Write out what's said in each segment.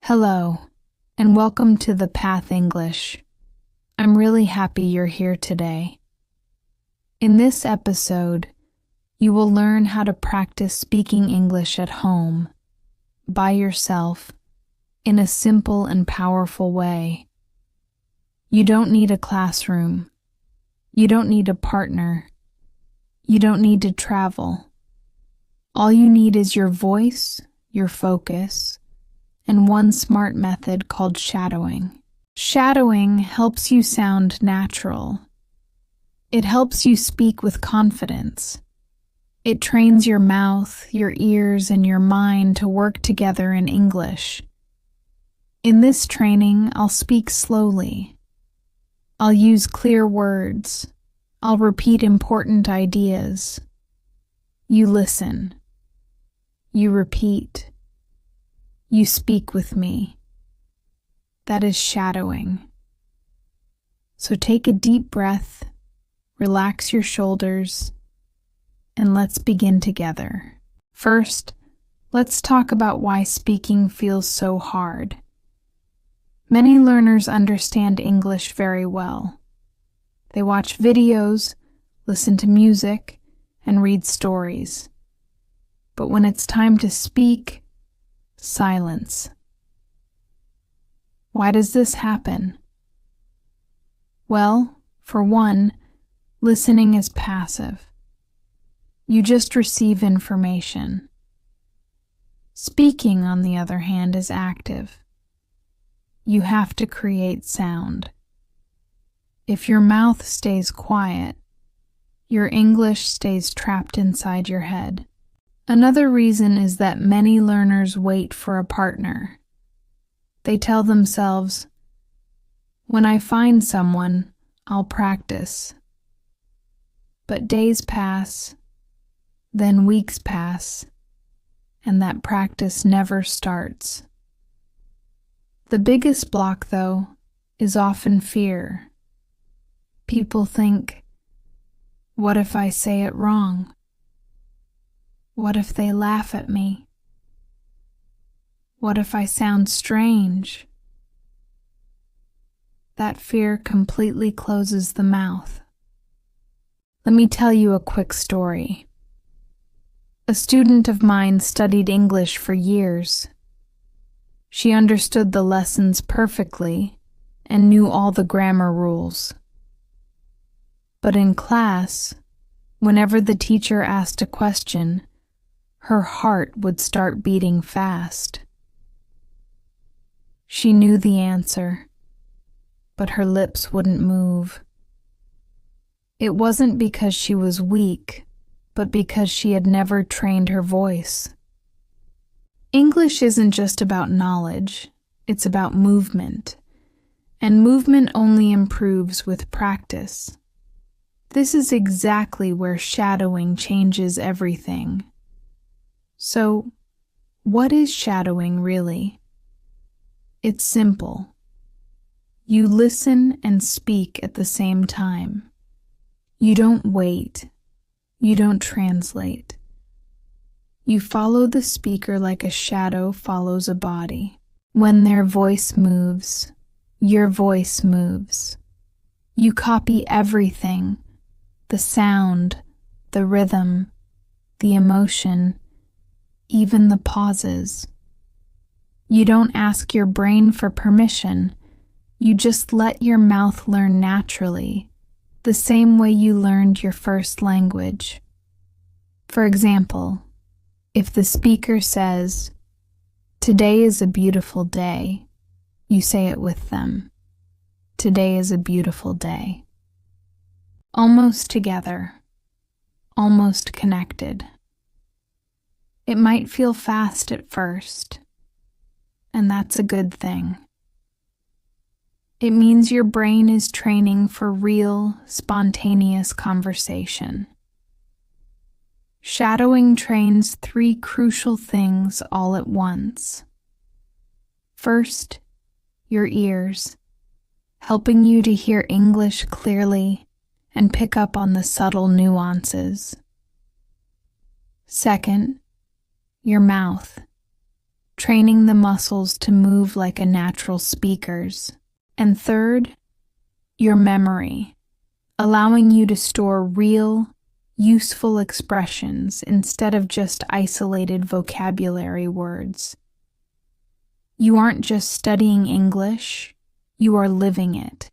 Hello, and welcome to The Path English. I'm really happy you're here today. In this episode, you will learn how to practice speaking English at home, by yourself, in a simple and powerful way. You don't need a classroom. You don't need a partner. You don't need to travel. All you need is your voice, your focus, and one smart method called shadowing. Shadowing helps you sound natural. It helps you speak with confidence. It trains your mouth, your ears, and your mind to work together in English. In this training, I'll speak slowly. I'll use clear words. I'll repeat important ideas. You listen. You repeat. You speak with me. That is shadowing. So take a deep breath, relax your shoulders, and let's begin together. First, let's talk about why speaking feels so hard. Many learners understand English very well. They watch videos, listen to music, and read stories. But when it's time to speak, silence. Why does this happen? Well, for one, listening is passive. You just receive information. Speaking, on the other hand, is active. You have to create sound. If your mouth stays quiet, your English stays trapped inside your head. Another reason is that many learners wait for a partner. They tell themselves, "When I find someone, I'll practice." But days pass, then weeks pass, and that practice never starts. The biggest block, though, is often fear. People think, "What if I say it wrong? What if they laugh at me? What if I sound strange?" That fear completely closes the mouth. Let me tell you a quick story. A student of mine studied English for years. She understood the lessons perfectly and knew all the grammar rules. But in class, whenever the teacher asked a question, her heart would start beating fast. She knew the answer, but her lips wouldn't move. It wasn't because she was weak, but because she had never trained her voice. English isn't just about knowledge, it's about movement, and movement only improves with practice. This is exactly where shadowing changes everything. So, what is shadowing really? It's simple. You listen and speak at the same time. You don't wait. You don't translate. You follow the speaker like a shadow follows a body. When their voice moves, your voice moves. You copy everything: the sound, the rhythm, the emotion, even the pauses. You don't ask your brain for permission. You just let your mouth learn naturally, the same way you learned your first language. For example, if the speaker says, "Today is a beautiful day," you say it with them. Today is a beautiful day. Almost together, almost connected. It might feel fast at first, and that's a good thing. It means your brain is training for real, spontaneous conversation. Shadowing trains 3 crucial things all at once. First, your ears, helping you to hear English clearly and pick up on the subtle nuances. Second, your mouth, training the muscles to move like a natural speaker's. And third, your memory, allowing you to store real, useful expressions instead of just isolated vocabulary words. You aren't just studying English, you are living it.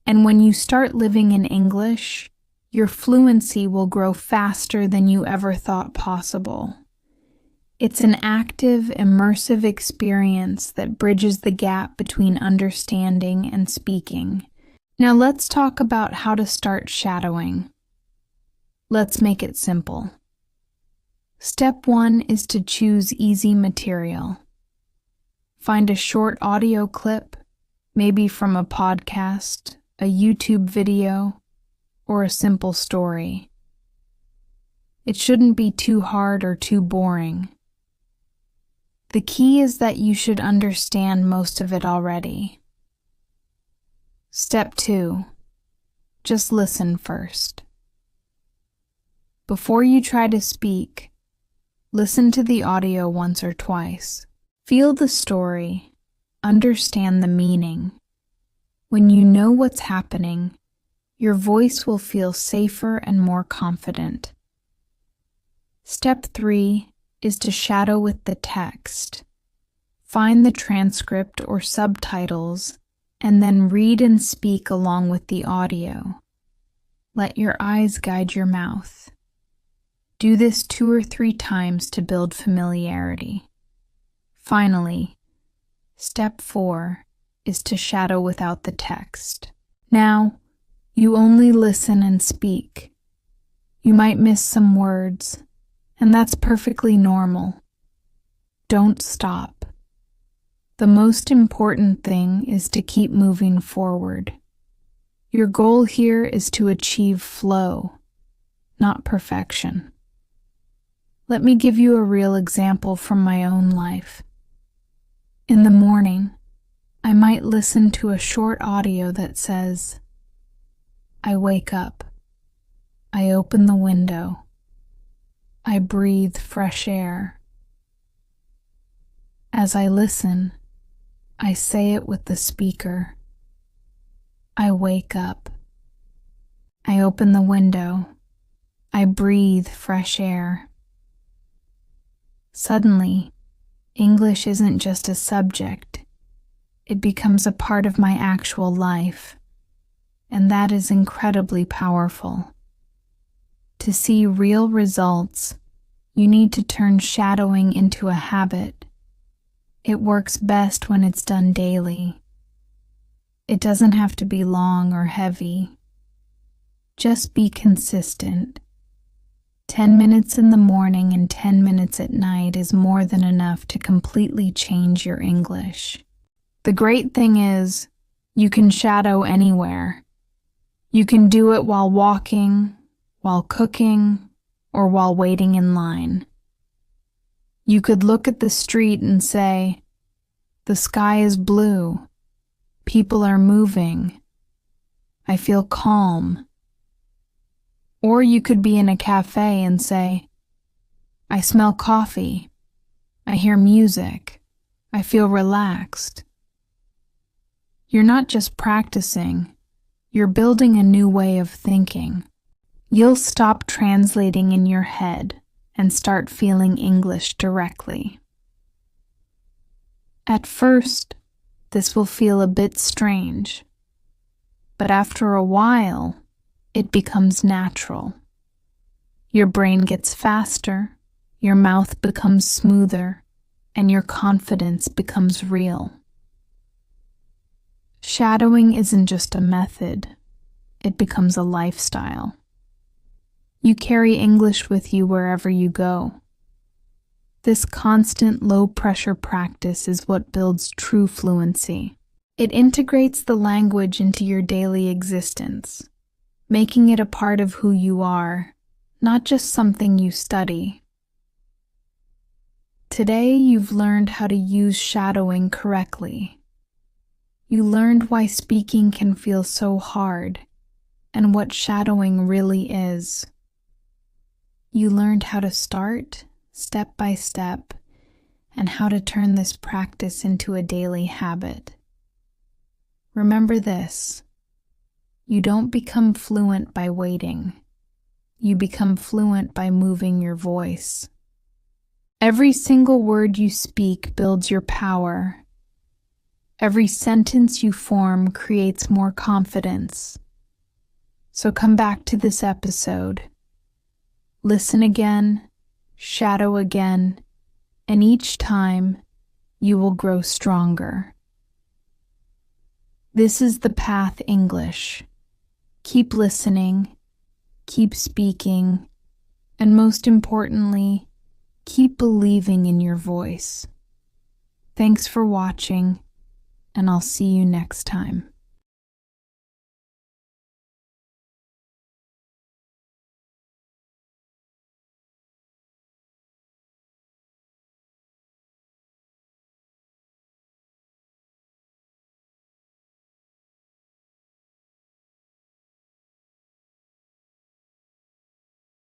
And when you start living in English, your fluency will grow faster than you ever thought possible. It's an active, immersive experience that bridges the gap between understanding and speaking. Now let's talk about how to start shadowing. Let's make it simple. Step 1 is to choose easy material. Find a short audio clip, maybe from a podcast, a YouTube video, or a simple story. It shouldn't be too hard or too boring. The key is that you should understand most of it already. Step 2. Just listen first. Before you try to speak, listen to the audio once or twice. Feel the story, understand the meaning. When you know what's happening, your voice will feel safer and more confident. Step 3 is to shadow with the text. Find the transcript or subtitles and then read and speak along with the audio. Let your eyes guide your mouth. Do this 2 or 3 times to build familiarity. Finally, step 4 is to shadow without the text. Now, you only listen and speak. You might miss some words, and that's perfectly normal. Don't stop. The most important thing is to keep moving forward. Your goal here is to achieve flow, not perfection. Let me give you a real example from my own life. In the morning, I might listen to a short audio that says, I wake up. I open the window. I breathe fresh air. As I listen, I say it with the speaker. I wake up. I open the window. I breathe fresh air. Suddenly, English isn't just a subject. It becomes a part of my actual life, and that is incredibly powerful. To see real results, you need to turn shadowing into a habit. It works best when it's done daily. It doesn't have to be long or heavy. Just be consistent. 10 minutes in the morning and 10 minutes at night is more than enough to completely change your English. The great thing is, you can shadow anywhere. You can do it while walking, while cooking, or while waiting in line. You could look at the street and say, the sky is blue. People are moving. I feel calm. Or you could be in a cafe and say, I smell coffee. I hear music. I feel relaxed. You're not just practicing, you're building a new way of thinking. You'll stop translating in your head and start feeling English directly. At first, this will feel a bit strange, but after a while, it becomes natural. Your brain gets faster, your mouth becomes smoother, and your confidence becomes real. Shadowing isn't just a method, it becomes a lifestyle. You carry English with you wherever you go. This constant low-pressure practice is what builds true fluency. It integrates the language into your daily existence, making it a part of who you are, not just something you study. Today, you've learned how to use shadowing correctly. You learned why speaking can feel so hard, and what shadowing really is. You learned how to start, step by step, and how to turn this practice into a daily habit. Remember this: you don't become fluent by waiting. You become fluent by moving your voice. Every single word you speak builds your power. Every sentence you form creates more confidence. So come back to this episode. Listen again, shadow again, and each time you will grow stronger. This is the Path English. Keep listening, keep speaking, and most importantly, keep believing in your voice. Thanks for watching, and I'll see you next time.